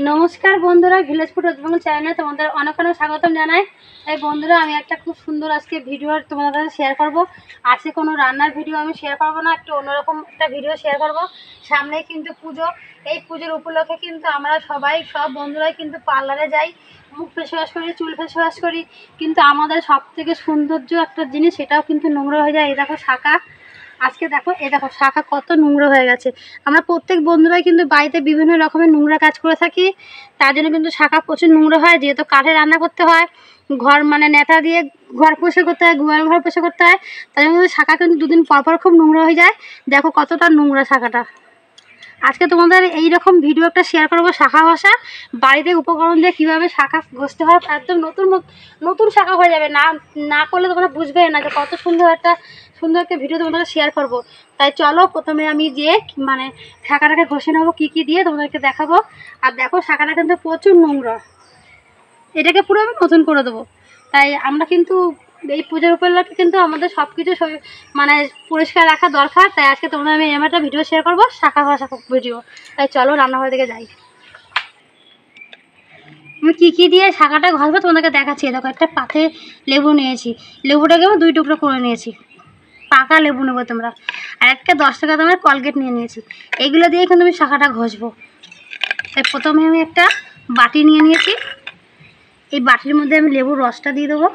নমস্কার বন্ধুরা, village food waste Bengal চ্যানেলে তোমাদের অনেক অনেক স্বাগতম জানাই। এই বন্ধুরা, আমি একটা খুব সুন্দর আজকে ভিডিও তোমাদের কাছে শেয়ার করব। আজকে কোনো রান্নার ভিডিও আমি শেয়ার করব না, একটু অন্যরকম একটা ভিডিও শেয়ার করব। সামনে কিন্তু পুজো, এই পুজোর উপলক্ষে কিন্তু আমরা সব বন্ধুরাই কিন্তু পার্লারে যাই, মুখ ফেস ওয়াশ করি, চুল ফেস ওয়াশ করি, কিন্তু আমাদের সব থেকে সৌন্দর্য একটা জিনিস সেটাও কিন্তু নোংরা হয়ে যায়। এই দেখো শাখা, আজকে দেখো দেখো শাখা কত নোংরা হয়ে গেছে। আমরা প্রত্যেক বন্ধুরাই কিন্তু বাড়িতে বিভিন্ন রকমের নোংরা কাজ করে থাকি, তার জন্য কিন্তু শাখা প্রচুর নোংরা হয়। যেহেতু কাঠে রান্না করতে হয়, ঘর মানে নেতা দিয়ে ঘর পরিষ্কার করতে হয়, গোয়াল ঘর পরিষ্কার করতে হয়, তার জন্য শাখা কিন্তু দুদিন পর খুব নোংরা হয়ে যায়। দেখো কতটা নোংরা শাখাটা। আজকে তোমাদের এইরকম ভিডিও একটা শেয়ার করবো, শাখা ঘষা, বাড়িতে উপকরণ দিয়ে কীভাবে শাখা ঘষতে হয়। একদম নতুন শাখা হয়ে যাবে, না করলে তোমরা বুঝবে না যে কত সুন্দর একটা ভিডিও তোমাদের শেয়ার করব। তাই চলো প্রথমে আমি যে মানে শাখাটাকে ঘষে নেবো কী কী দিয়ে তোমাদেরকে দেখাবো। আর দেখো শাখাটা কিন্তু প্রচুর নোংরা, এটাকে পুরো আমি নতুন করে দেবো। তাই আমরা কিন্তু এই পুজোর উপলক্ষে কিন্তু আমাদের সব কিছু মানে পরিষ্কার রাখা দরকার। তাই আজকে তোমাদের আমি এমন একটা ভিডিও শেয়ার করবো, শাখা ঘষা ভিডিও। তাই চলো রান্নাঘর দিকে যাই। আমি কী দিয়ে শাখাটা ঘষবো তোমাদেরকে দেখাচ্ছি। দেখো একটা পাতে লেবু নিয়েছি, লেবুটাকে আমি 2 টুকরো করে নিয়েছি, পাকা লেবু নেবো তোমরা। আর একটা 10 টাকা দামের কলগেট নিয়ে নিয়েছি, এইগুলো দিয়ে কিন্তু আমি শাখাটা ঘষবো। তাই প্রথমে আমি একটা বাটি নিয়ে নিয়েছি, এই বাটির মধ্যে আমি লেবুর রসটা দিয়ে দেবো।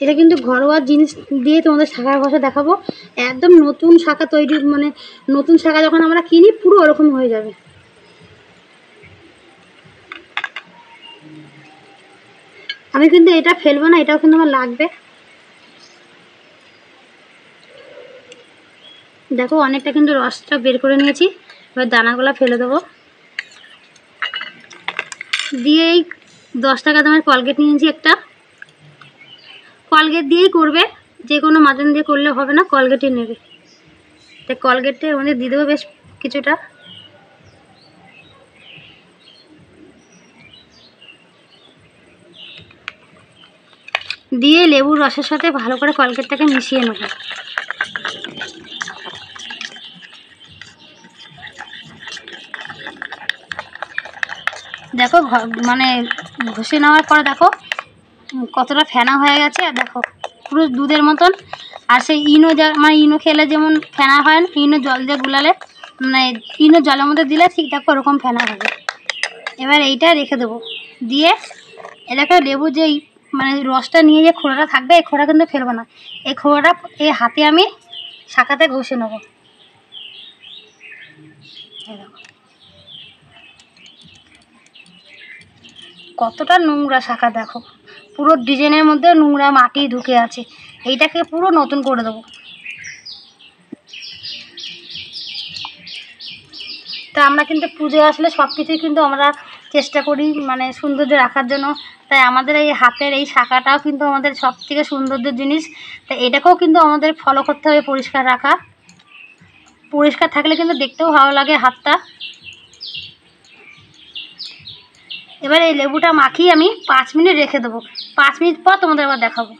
এটা কিন্তু ঘরোয়া জিনিস দিয়ে তোমাদের শাখা ঘষা দেখাবো। একদম নতুন শাখা তৈরি, মানে নতুন শাখা যখন আমরা কিনি পুরো ওরকম হয়ে যাবে। আমি কিন্তু এটা ফেলবো না, এটাও কিন্তু আমার লাগবে। দেখো অনেকটা কিন্তু রসটা বের করে নিয়েছি, এবার দানাগুলো ফেলে দেবো। দিয়ে এই 10 টাকা দামের কলগেট নিয়েছি একটা, কলগেট দিয়েই করবে, যে কোনো মাজন দিয়ে করলে হবে না, কলগেটই নেবে। তাই কলগেটটা আমাদের দিয়ে দেবো বেশ কিছুটা। দিয়ে লেবুর রসের সাথে ভালো করে কলগেটটাকে মিশিয়ে নেব। দেখো মানে ঘষে নেওয়ার পরে দেখো কতটা ফেনা হয়ে গেছে। আর দেখো পুরো দুধের মতন। আর সেই মানে ইনো খেলে যেমন ফেনা হয় না, ইনো জল দিয়ে গুলালে, মানে ইনো জলের মধ্যে দিলে ঠিক দেখো ওরকম ফেনা হবে। এবার এইটা রেখে দেবো। দিয়ে এটাকে লেবু যেই মানে রসটা নিয়ে যে খোড়াটা থাকবে, এই খোড়া কিন্তু ফেলবো না, এই খোড়াটা এই হাতে আমি শাখাতে ঘষে নেবো। কতটা নোংরা শাখা দেখো, পুরো ডিজাইনের মধ্যে নোংরা মাটি ঢুকে আছে। এইটাকে পুরো নতুন করে দেবো। তা আমরা কিন্তু পুজো আসলে সব কিছুই কিন্তু আমরা চেষ্টা করি মানে সৌন্দর্য রাখার জন্য। তাই আমাদের এই হাতের এই শাখাটাও কিন্তু আমাদের সব থেকে সৌন্দর্যের জিনিস। তাই এটাকেও কিন্তু আমাদের ফলো করতে হবে, পরিষ্কার রাখা। পরিষ্কার থাকলে কিন্তু দেখতেও ভালো লাগে হাতটা। এবার এই লেবুটা মাখিয়ে আমি 5 মিনিট রেখে দেবো। 5 মিনিট পর তোমাদের আবার দেখাবো।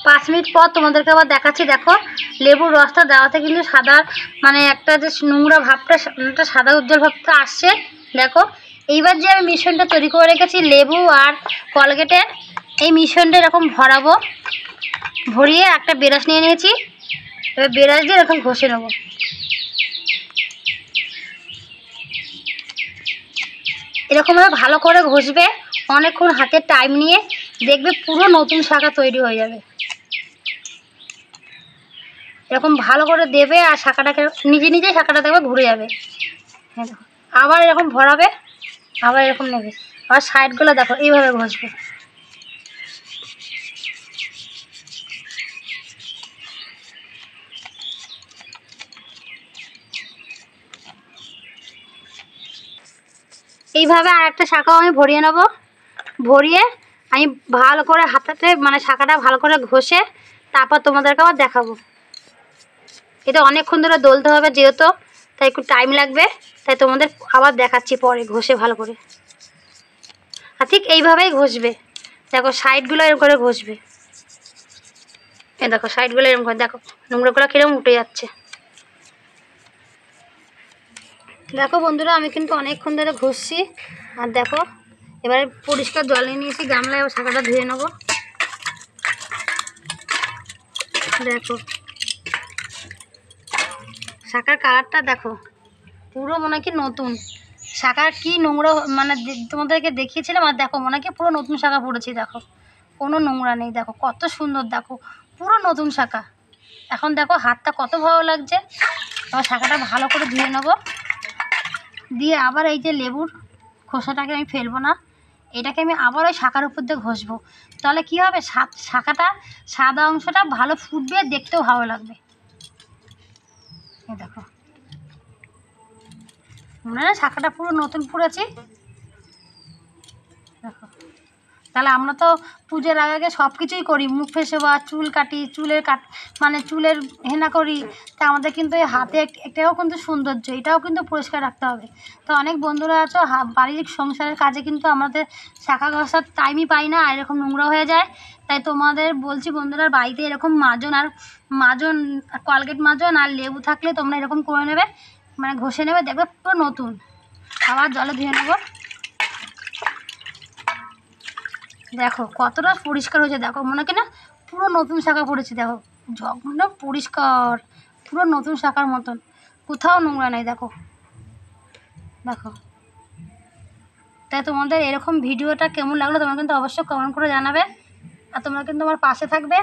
5 মিনিট পর তোমাদেরকে আবার দেখাচ্ছি। দেখো লেবুর রসটা দেওয়াতে কিন্তু সাদা মানে একটা যে নোংরা ভাবটা, সাদা উজ্জ্বল ভাবটা আসছে। দেখো এইবার যে আমি মিশ্রণটা তৈরি করে রেখেছি লেবু আর কলগেটের, এই মিশ্রণটা এরকম ভরাবো। ভরিয়ে একটা ব্রাশ নিয়ে নিয়েছি, এবার ব্রাশ দিয়ে এরকম ঘষে নেবো। এরকমভাবে ভালো করে ঘষবে অনেকক্ষণ, হাতের টাইম নিয়ে, দেখবে পুরো নতুন শাখা তৈরি হয়ে যাবে। এরকম ভালো করে দেবে আর শাখাটাকে নিজে শাখাটা দেখবে ঘুরে যাবে। আবার এরকম ভরাবে, আবার এরকম নেবে, আর সাইডগুলো দেখো এইভাবে ঘষবে। এইভাবে আর একটা শাখাও আমি ভরিয়ে নেব। ভরিয়ে আমি ভালো করে হাতাতে মানে শাখাটা ভালো করে ঘষে তারপর তোমাদেরকে আবার দেখাবো। এটা অনেকক্ষণ ধরে দলতে হবে যেহেতু, তাই একটু টাইম লাগবে। তাই তোমাদের আবার দেখাচ্ছি পরে ঘষে ভালো করে। আর ঠিক এইভাবেই ঘষবে। দেখো সাইডগুলো এরকম করে ঘষবে। দেখো সাইডগুলো এরকম করে, দেখো নোংরাগুলো কিরকম উঠে যাচ্ছে। দেখো বন্ধুরা, আমি কিন্তু অনেকক্ষণ ধরে ঘষছি। আর দেখো এবারে পরিষ্কার জল নিয়ে নিয়েছি গামলায়, এবার শাঁখাটা ধুয়ে নেবো। দেখো শাঁখার কালারটা দেখো, পুরো মনে হয় কি নতুন। শাঁখার কি নোংরা মানে তোমাদেরকে দেখিয়েছিলাম, আর দেখো মনে হয় কি পুরো নতুন শাঁখা পড়েছি। দেখো কোনো নোংরা নেই, দেখো কত সুন্দর, দেখো পুরো নতুন শাঁখা। এখন দেখো হাতটা কত ভালো লাগছে। এবার শাঁখাটা ভালো করে ধুয়ে নেবো, দিয়ে আবার এই যে লেবুর খোসাটাকে আমি ফেলবো না, এটাকে আমি আবার ওই শাঁখার উপর দিয়ে ঘষবো। তাহলে কী হবে, শাঁখাটা সাদা অংশটা ভালো ফুটবে, দেখতেও ভালো লাগবে। এই দেখো মনে হয় শাঁখাটা পুরো নতুন পুড়েছি। দেখো তাহলে আমরা তো পুজোর আগে আগে সব কিছুই করি, মুখ ফেসে বা চুল কাটি, চুলের মানে চুলের হেনা করি। তা আমাদের কিন্তু এই হাতে এটাও কিন্তু সৌন্দর্য, এটাও কিন্তু পরিষ্কার রাখতে হবে। তো অনেক বন্ধুরা আছো বাড়ির সংসারের কাজে কিন্তু আমাদের শাঁখা ঘষার টাইমই পাই না, আর এরকম নোংরা হয়ে যায়। তাই তোমাদের বলছি বন্ধুরা, বাড়িতে এরকম মাজন কলগেট মাজন আর লেবু থাকলে তোমরা এরকম করে নেবে, মানে ঘষে নেবে, দেখবে পুরো নতুন। আবার জলে ধুয়ে নেবো। দেখো কতটা পরিষ্কার হয়েছে, দেখো মনে কি না পুরো নতুন শাঁখা পড়েছে। দেখো জগটা পরিষ্কার, পুরো নতুন শাঁখার মতন, কোথাও নোংরা নেই। দেখো দেখো তাই তোমাদের এরকম ভিডিওটা কেমন লাগলো তোমরা কিন্তু অবশ্যই কমেন্ট করে জানাবে। আর তোমরা কিন্তু আমার পাশে থাকবে,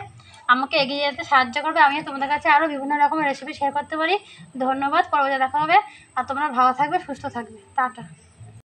আমাকে এগিয়ে যেতে সাহায্য করবে, আমি তোমাদের কাছে আরও বিভিন্ন রকমের রেসিপি শেয়ার করতে পারি। ধন্যবাদ, পরবর্তী দেখা হবে। আর তোমরা ভালো থাকবে, সুস্থ থাকবে, টাটা।